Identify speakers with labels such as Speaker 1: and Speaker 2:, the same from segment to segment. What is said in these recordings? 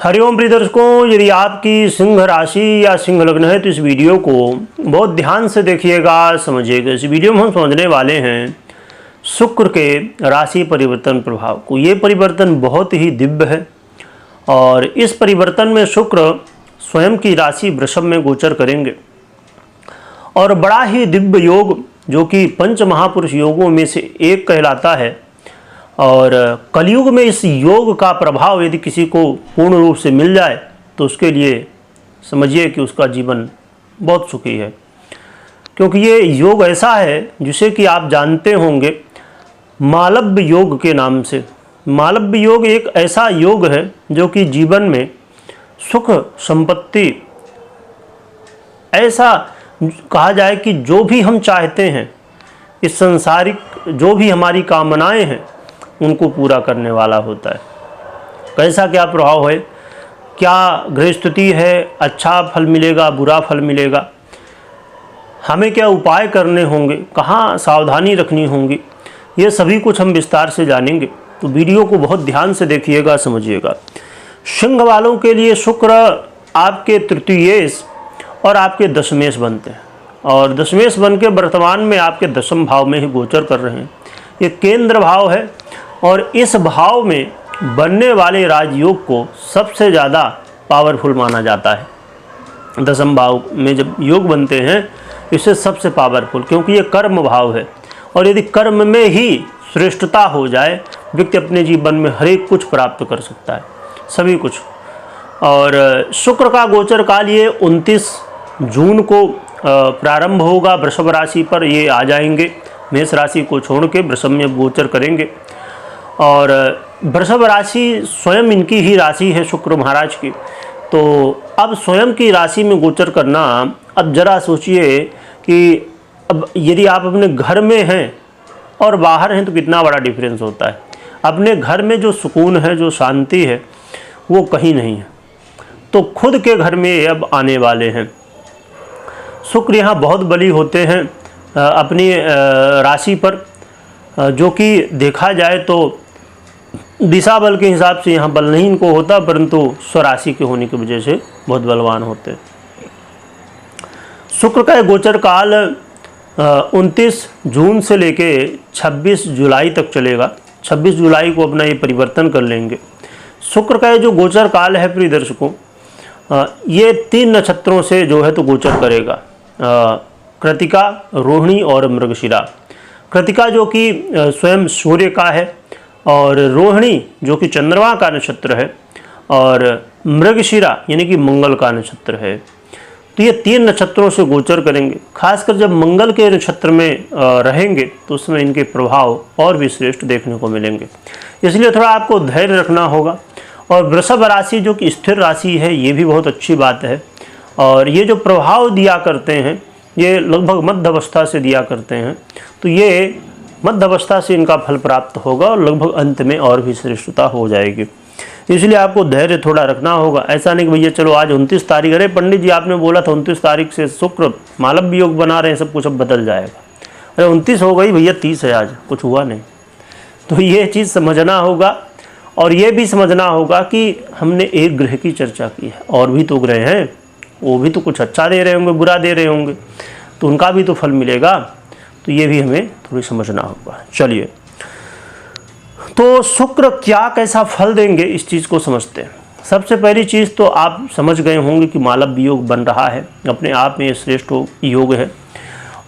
Speaker 1: हरिओम प्रिय दर्शकों, यदि आपकी सिंह राशि या सिंह लग्न है तो इस वीडियो को बहुत ध्यान से देखिएगा, समझिएगा। इस वीडियो में हम समझने वाले हैं शुक्र के राशि परिवर्तन प्रभाव को। ये परिवर्तन बहुत ही दिव्य है और इस परिवर्तन में शुक्र स्वयं की राशि वृषभ में गोचर करेंगे और बड़ा ही दिव्य योग जो कि पंच महापुरुष योगों में से एक कहलाता है। और कलयुग में इस योग का प्रभाव यदि किसी को पूर्ण रूप से मिल जाए तो उसके लिए समझिए कि उसका जीवन बहुत सुखी है, क्योंकि ये योग ऐसा है जिसे कि आप जानते होंगे मालव्य योग के नाम से। मालव्य योग एक ऐसा योग है जो कि जीवन में सुख संपत्ति, ऐसा कहा जाए कि जो भी हम चाहते हैं, इस संसारिक जो भी हमारी कामनाएं हैं उनको पूरा करने वाला होता है। कैसा क्या प्रभाव है, क्या ग्रह स्थिति है, अच्छा फल मिलेगा, बुरा फल मिलेगा, हमें क्या उपाय करने होंगे, कहाँ सावधानी रखनी होगी, ये सभी कुछ हम विस्तार से जानेंगे। तो वीडियो को बहुत ध्यान से देखिएगा, समझिएगा। सिंह वालों के लिए शुक्र आपके तृतीयेश और आपके दशमेश बनते हैं और दशमेश बन के वर्तमान में आपके दशम भाव में ही गोचर कर रहे हैं। ये केंद्र भाव है और इस भाव में बनने वाले राजयोग को सबसे ज़्यादा पावरफुल माना जाता है। दशम भाव में जब योग बनते हैं इससे सबसे पावरफुल, क्योंकि ये कर्म भाव है और यदि कर्म में ही श्रेष्ठता हो जाए व्यक्ति अपने जीवन में हर एक कुछ प्राप्त कर सकता है, सभी कुछ। और शुक्र का गोचर काल ये 29 जून को प्रारंभ होगा वृषभ राशि पर। ये आ जाएंगे मेष राशि को छोड़ के वृषभ में गोचर करेंगे और वृषभ राशि स्वयं इनकी ही राशि है शुक्र महाराज की। तो अब स्वयं की राशि में गोचर करना, अब जरा सोचिए कि अब यदि आप अपने घर में हैं और बाहर हैं तो कितना बड़ा डिफरेंस होता है। अपने घर में जो सुकून है, जो शांति है, वो कहीं नहीं है। तो खुद के घर में अब आने वाले हैं। शुक्र यहाँ बहुत बली होते हैं अपनी राशि पर, जो कि देखा जाए तो दिशा बल के हिसाब से यहाँ बल नहीं इनको होता, परंतु स्वराशि के होने की वजह से बहुत बलवान होते हैं। शुक्र का गोचर काल 29 जून से लेके 26 जुलाई तक चलेगा। 26 जुलाई को अपना ये परिवर्तन कर लेंगे। शुक्र का जो गोचर काल है प्रिय दर्शकों, ये 3 नक्षत्रों से जो है तो गोचर करेगा, कृतिका, रोहिणी और मृगशिरा। कृतिका जो कि स्वयं सूर्य का है और रोहिणी जो कि चंद्रमा का नक्षत्र है और मृगशिरा यानी कि मंगल का नक्षत्र है। तो ये 3 नक्षत्रों से गोचर करेंगे। खासकर जब मंगल के नक्षत्र में रहेंगे तो उसमें इनके प्रभाव और भी श्रेष्ठ देखने को मिलेंगे, इसलिए थोड़ा आपको धैर्य रखना होगा। और वृषभ राशि जो कि स्थिर राशि है, ये भी बहुत अच्छी बात है। और ये जो प्रभाव दिया करते हैं ये लगभग मध्य अवस्था से दिया करते हैं, तो ये मध्य अवस्था से इनका फल प्राप्त होगा और लगभग अंत में और भी श्रेष्ठता हो जाएगी। इसलिए आपको धैर्य थोड़ा रखना होगा। ऐसा नहीं कि भैया चलो आज 29 तारीख, अरे पंडित जी आपने बोला था 29 तारीख से शुक्र मालव्य योग बना रहे हैं, सब कुछ अब बदल जाएगा। अरे 29 हो गई भैया, 30 है आज, कुछ हुआ नहीं। तो ये चीज़ समझना होगा और ये भी समझना होगा कि हमने एक ग्रह की चर्चा की है, और भी तो ग्रह हैं, वो भी तो कुछ अच्छा दे रहे होंगे, बुरा दे रहे होंगे, तो उनका भी तो फल मिलेगा। तो ये भी हमें थोड़ी समझना होगा। चलिए, तो शुक्र क्या कैसा फल देंगे इस चीज़ को समझते हैं। सबसे पहली चीज़ तो आप समझ गए होंगे कि मालव्य योग बन रहा है, अपने आप में ये श्रेष्ठ योग है।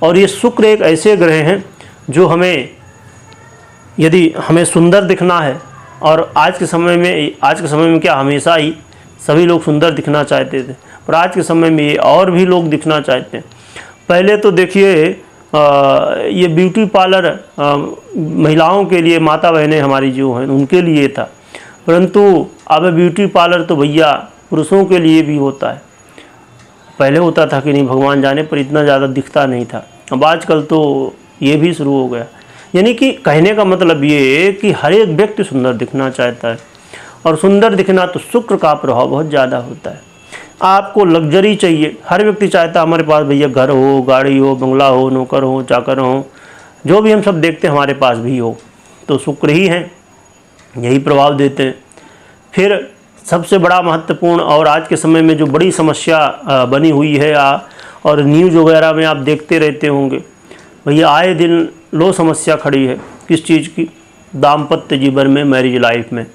Speaker 1: और ये शुक्र एक ऐसे ग्रह हैं जो हमें, यदि हमें सुंदर दिखना है, और आज के समय में क्या हमेशा ही सभी लोग सुंदर दिखना चाहते थे, पर आज के समय में ये और भी लोग दिखना चाहते हैं। पहले तो देखिए ये ब्यूटी पार्लर महिलाओं के लिए, माता बहनें हमारी जो हैं उनके लिए था, परंतु अब ब्यूटी पार्लर तो भैया पुरुषों के लिए भी होता है। पहले होता था कि नहीं भगवान जाने, पर इतना ज़्यादा दिखता नहीं था। अब आजकल तो ये भी शुरू हो गया। यानी कि कहने का मतलब ये है कि हर एक व्यक्ति सुंदर दिखना चाहता है, और सुंदर दिखना तो शुक्र का प्रभाव बहुत ज़्यादा होता है। आपको लग्जरी चाहिए, हर व्यक्ति चाहता है हमारे पास भैया घर हो, गाड़ी हो, बंगला हो, नौकर हो, चाकर हो, जो भी हम सब देखते हैं हमारे पास भी हो। तो शुक्र ही हैं, यही प्रभाव देते हैं। फिर सबसे बड़ा महत्वपूर्ण और आज के समय में जो बड़ी समस्या बनी हुई है और न्यूज़ वगैरह में आप देखते रहते होंगे भैया, आए दिन लो समस्या खड़ी है। किस चीज़ की? दाम्पत्य जीवन में, मैरिज लाइफ में,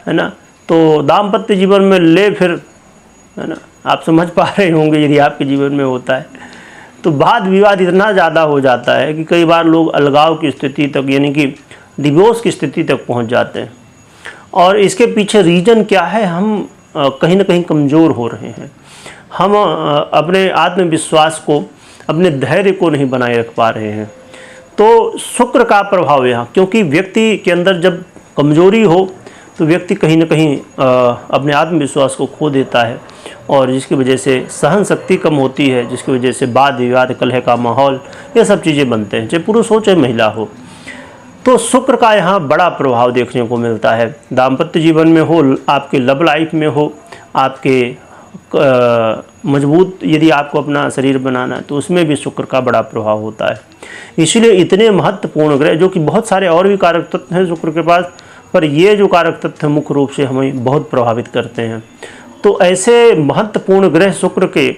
Speaker 1: है ना। तो दाम्पत्य जीवन में ले फिर, है ना, आप समझ पा रहे होंगे यदि आपके जीवन में होता है तो वाद विवाद इतना ज़्यादा हो जाता है कि कई बार लोग अलगाव की स्थिति तक, यानी कि डिवोर्स की स्थिति तक पहुंच जाते हैं। और इसके पीछे रीज़न क्या है? हम कहीं ना कहीं कमज़ोर हो रहे हैं। हम अपने आत्मविश्वास को, अपने धैर्य को नहीं बनाए रख पा रहे हैं। तो शुक्र का प्रभाव यहाँ, क्योंकि व्यक्ति के अंदर जब कमज़ोरी हो तो व्यक्ति कहीं ना कहीं अपने आत्मविश्वास को खो देता है, और जिसकी वजह से सहन शक्ति कम होती है, जिसकी वजह से वाद विवाद, कलह का माहौल, ये सब चीज़ें बनते हैं, चाहे पुरुष हो चाहे महिला हो। तो शुक्र का यहाँ बड़ा प्रभाव देखने को मिलता है। दाम्पत्य जीवन में हो, आपके लव लाइफ में हो, आपके मजबूत यदि आपको अपना शरीर बनाना है तो उसमें भी शुक्र का बड़ा प्रभाव होता है। इसलिए इतने महत्वपूर्ण ग्रह, जो कि बहुत सारे और भी कारक तत्व हैं शुक्र के पास, पर ये जो कारक तत्व मुख्य रूप से हमें बहुत प्रभावित करते हैं। तो ऐसे महत्वपूर्ण ग्रह शुक्र के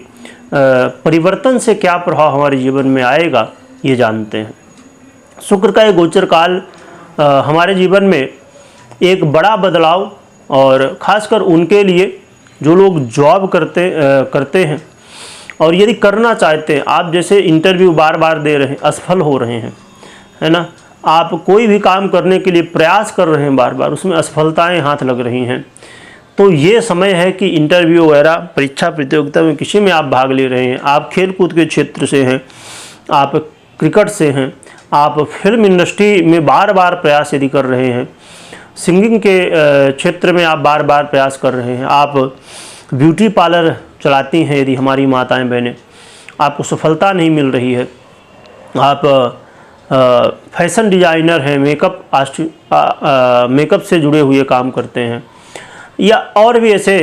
Speaker 1: परिवर्तन से क्या प्रभाव हमारे जीवन में आएगा, ये जानते हैं। शुक्र का ये गोचर काल हमारे जीवन में एक बड़ा बदलाव, और ख़ासकर उनके लिए जो लोग जॉब करते हैं और यदि करना चाहते हैं, आप जैसे इंटरव्यू बार बार दे रहे हैं, असफल हो रहे हैं, है ना, आप कोई भी काम करने के लिए प्रयास कर रहे हैं बार बार, उसमें असफलताएं हाथ लग रही हैं, तो ये समय है कि इंटरव्यू वगैरह, परीक्षा प्रतियोगिता में किसी में आप भाग ले रहे हैं, आप खेल कूद के क्षेत्र से हैं, आप क्रिकेट से हैं, आप फिल्म इंडस्ट्री में बार बार प्रयास यदि कर रहे हैं, सिंगिंग के क्षेत्र में आप बार बार प्रयास कर रहे हैं, आप ब्यूटी पार्लर चलाती हैं यदि हमारी माताएं बहनें, आपको सफलता नहीं मिल रही है, आप फैशन डिज़ाइनर हैं, मेकअप से जुड़े हुए काम करते हैं, या और भी ऐसे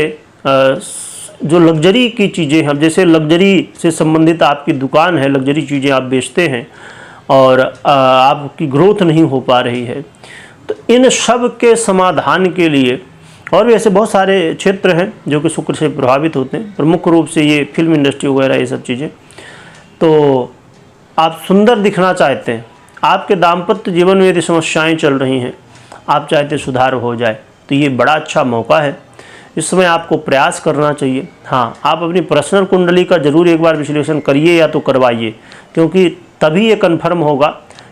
Speaker 1: जो लग्जरी की चीज़ें हैं, जैसे लग्जरी से संबंधित आपकी दुकान है, लग्जरी चीज़ें आप बेचते हैं और आपकी ग्रोथ नहीं हो पा रही है, तो इन सब के समाधान के लिए, और भी ऐसे बहुत सारे क्षेत्र हैं जो कि शुक्र से प्रभावित होते हैं, प्रमुख रूप से ये फिल्म इंडस्ट्री वगैरह ये सब चीज़ें। तो आप सुंदर दिखना चाहते हैं, आपके दाम्पत्य जीवन में यदि समस्याएं चल रही हैं, आप चाहते सुधार हो जाए, तो ये बड़ा अच्छा मौका है। इस समय आपको प्रयास करना चाहिए। हाँ, आप अपनी पर्सनल कुंडली का जरूर एक बार विश्लेषण करिए या तो करवाइए, क्योंकि तभी ये कन्फर्म होगा।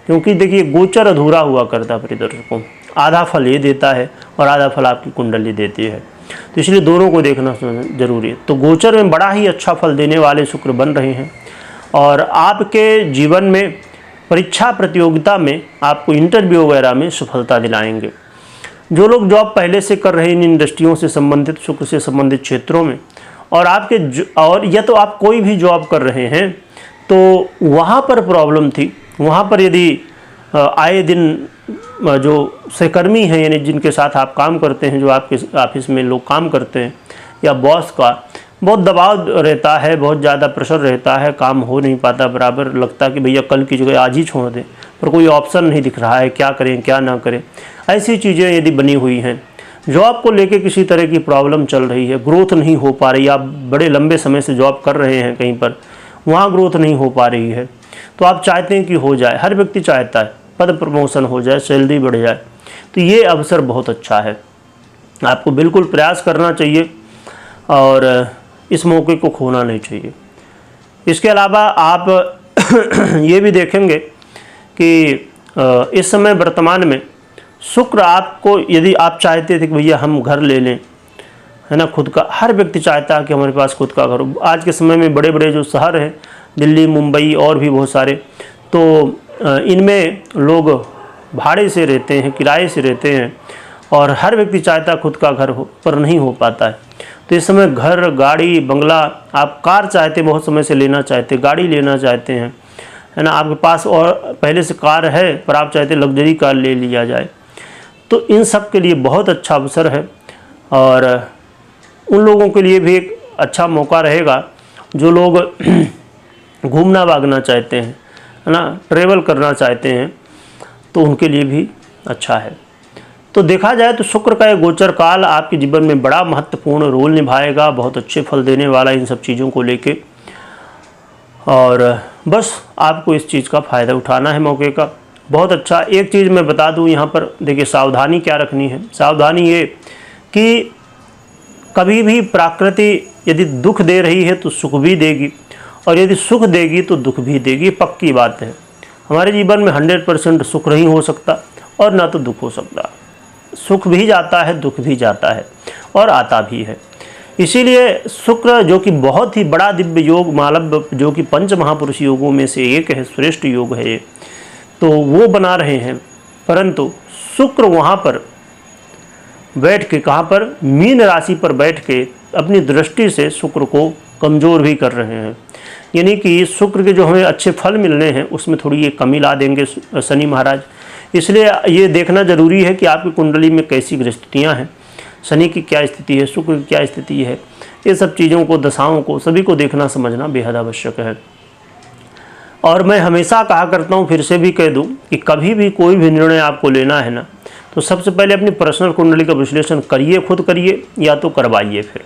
Speaker 1: क्योंकि देखिए, गोचर अधूरा हुआ करता है परिदर्शकों, आधा फल ये देता है और आधा फल आपकी कुंडली देती है, तो इसलिए दोनों को देखना जरूरी है। तो गोचर में बड़ा ही अच्छा फल देने वाले शुक्र बन रहे हैं, और आपके जीवन में परीक्षा प्रतियोगिता में, आपको इंटरव्यू वगैरह में सफलता दिलाएंगे। जो लोग जॉब पहले से कर रहे हैं इन इंडस्ट्रियों से संबंधित, शुक्र से संबंधित क्षेत्रों में, और और या तो आप कोई भी जॉब कर रहे हैं तो वहाँ पर प्रॉब्लम थी, वहाँ पर यदि आए दिन जो सहकर्मी हैं, यानी जिनके साथ आप काम करते हैं, जो आपके ऑफिस में लोग काम करते हैं, या बॉस का बहुत दबाव रहता है, बहुत ज़्यादा प्रेशर रहता है, काम हो नहीं पाता बराबर, लगता है कि भैया कल की जगह आज ही छोड़ दें, पर कोई ऑप्शन नहीं दिख रहा है, क्या करें क्या ना करें, ऐसी चीज़ें यदि बनी हुई हैं, जॉब को लेके किसी तरह की प्रॉब्लम चल रही है, ग्रोथ नहीं हो पा रही, आप बड़े लंबे समय से जॉब कर रहे हैं कहीं पर, वहाँ ग्रोथ नहीं हो पा रही है, तो आप चाहते हैं कि हो जाए, हर व्यक्ति चाहता है पद प्रमोशन हो जाए, सैलरी बढ़ जाए, तो ये अवसर बहुत अच्छा है, आपको बिल्कुल प्रयास करना चाहिए और इस मौके को खोना नहीं चाहिए। इसके अलावा आप ये भी देखेंगे कि इस समय वर्तमान में शुक्र आपको, यदि आप चाहते थे कि भैया हम घर ले लें, है ना, खुद का, हर व्यक्ति चाहता है कि हमारे पास खुद का घर हो। आज के समय में बड़े बड़े जो शहर हैं, दिल्ली, मुंबई और भी बहुत सारे, तो इनमें लोग भाड़े से रहते हैं, किराए से रहते हैं, और हर व्यक्ति चाहता है खुद का घर हो, पर नहीं हो पाता है। तो इस समय घर, गाड़ी, बंगला, आप कार चाहते, बहुत समय से लेना चाहते, गाड़ी लेना चाहते हैं, है ना, आपके पास और पहले से कार है पर आप चाहते लग्जरी कार ले लिया जाए, तो इन सब के लिए बहुत अच्छा अवसर है। और उन लोगों के लिए भी एक अच्छा मौका रहेगा जो लोग घूमना भागना चाहते हैं, है ना, ट्रेवल करना चाहते हैं, तो उनके लिए भी अच्छा है। तो देखा जाए तो शुक्र का ये गोचर काल आपके जीवन में बड़ा महत्वपूर्ण रोल निभाएगा, बहुत अच्छे फल देने वाला इन सब चीज़ों को लेके। और बस आपको इस चीज़ का फ़ायदा उठाना है मौके का। बहुत अच्छा। एक चीज़ मैं बता दूं यहाँ पर, देखिए सावधानी क्या रखनी है। सावधानी ये कि कभी भी प्रकृति यदि दुख दे रही है तो सुख भी देगी, और यदि सुख देगी तो दुख भी देगी, पक्की बात है। हमारे जीवन में 100% सुख नहीं हो सकता और ना तो दुख हो सकता। सुख भी जाता है, दुख भी जाता है और आता भी है। इसीलिए शुक्र जो कि बहुत ही बड़ा दिव्य योग, मालव जो कि पंच महापुरुष योगों में से एक है, श्रेष्ठ योग है ये, तो वो बना रहे हैं। परंतु शुक्र वहाँ पर बैठ के, कहाँ पर, मीन राशि पर बैठ के अपनी दृष्टि से शुक्र को कमज़ोर भी कर रहे हैं। यानी कि शुक्र के जो हमें अच्छे फल मिलने हैं उसमें थोड़ी ये कमी ला देंगे शनि महाराज। इसलिए ये देखना ज़रूरी है कि आपकी कुंडली में कैसी ग्रस्थितियाँ हैं, शनि की क्या स्थिति है, शुक्र की क्या स्थिति है। ये सब चीज़ों को, दशाओं को, सभी को देखना समझना बेहद आवश्यक है। और मैं हमेशा कहा करता हूँ, फिर से भी कह दूँ कि कभी भी कोई भी निर्णय आपको लेना है ना, तो सबसे पहले अपनी पर्सनल कुंडली का विश्लेषण करिए, खुद करिए या तो करवाइए फिर।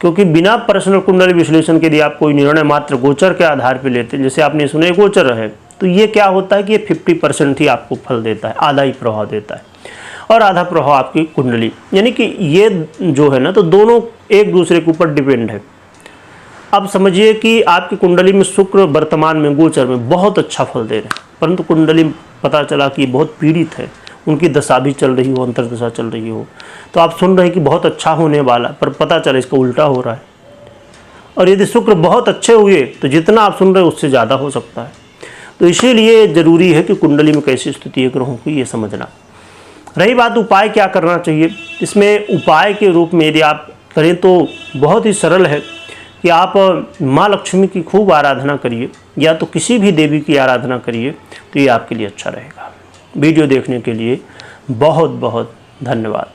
Speaker 1: क्योंकि बिना पर्सनल कुंडली विश्लेषण के यदि आप कोई निर्णय मात्र गोचर के आधार पर लेते हैं, जैसे आपने सुना गोचर है, तो ये क्या होता है कि ये 50% ही आपको फल देता है, आधा ही प्रभाव देता है, और आधा प्रभाव आपकी कुंडली। यानी कि ये जो है ना, तो दोनों एक दूसरे के ऊपर डिपेंड है। अब समझिए कि आपकी कुंडली में शुक्र वर्तमान में गोचर में बहुत अच्छा फल दे रहे हैं, परंतु कुंडली पता चला कि बहुत पीड़ित है, उनकी दशा भी चल रही हो, अंतर्दशा चल रही हो, तो आप सुन रहे हैं कि बहुत अच्छा होने वाला, पर पता चला इसका उल्टा हो रहा है। और यदि शुक्र बहुत अच्छे हुए तो जितना आप सुन रहे हैं उससे ज़्यादा हो सकता है। तो इसीलिए ज़रूरी है कि कुंडली में कैसी स्थिति है ग्रहों की, ये समझना। रही बात उपाय क्या करना चाहिए, इसमें उपाय के रूप में यदि आप करें तो बहुत ही सरल है कि आप माँ लक्ष्मी की खूब आराधना करिए, या तो किसी भी देवी की आराधना करिए, तो ये आपके लिए अच्छा रहेगा। वीडियो देखने के लिए बहुत बहुत धन्यवाद।